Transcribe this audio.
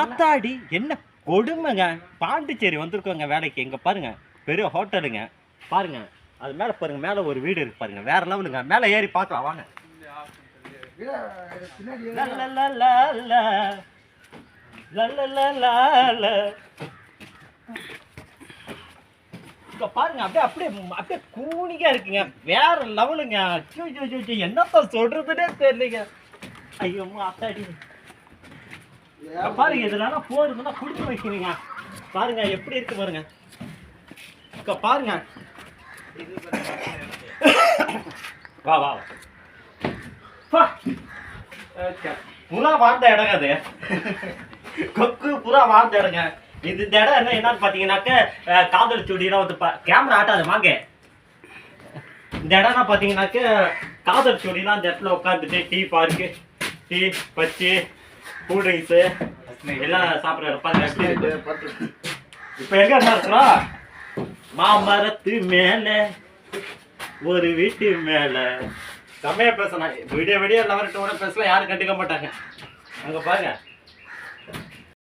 ஆத்தாடி என்ன கொடுமைங்க. பாண்டிச்சேரி வந்திருக்கோங்க வேலைக்கு. இங்கே பாருங்க பெரிய ஹோட்டலுங்க பாருங்க. அது மேலே பாருங்க, மேலே ஒரு வீடு இருக்கு பாருங்க, வேற லெவலுங்க. மேலே ஏறி பார்க்கலாம் வாங்க. இப்போ பாருங்க அப்படியே அப்படியே அப்படியே கூனிக்கா இருக்குங்க, வேற லெவலுங்க. என்னத்த சொல்றதுன்னே தெரியலங்க. ஐயோ அத்தாடி பாருங்க, இதெல்லாம் போடுதுன்னா குடிச்சு வைக்கிறீங்க பாருங்க எப்படி இருக்கு பாருங்க. பாருங்க வா வா புறா வாழ்ந்த இடங்க அது. கொக்கு புறா வாழ்ந்த இடங்க இது. இந்த இடம் என்னன்னு பாத்தீங்கன்னாக்க காதல் சுடிலாம் வந்து கேமரா ஆட்டாது வாங்க. இந்த இடம்னா பாத்தீங்கன்னாக்க காதல் சுடிலாம் இந்த இடத்துல உட்காந்துட்டு டீ பார்க்கு, டீ பச்சு, கூல் ட்ரிங்க்ஸு எல்லாம் சாப்பிட்ற பாருங்க. இப்ப எங்க இருக்கிறோம்? மாமரத்து மேல ஒரு வீட்டு மேல. செம்மையா பேசணும். விடிய விடிய எல்லாரும் பேசலாம், யாரும் கண்டுக்க மாட்டாங்க. அங்க பாருங்க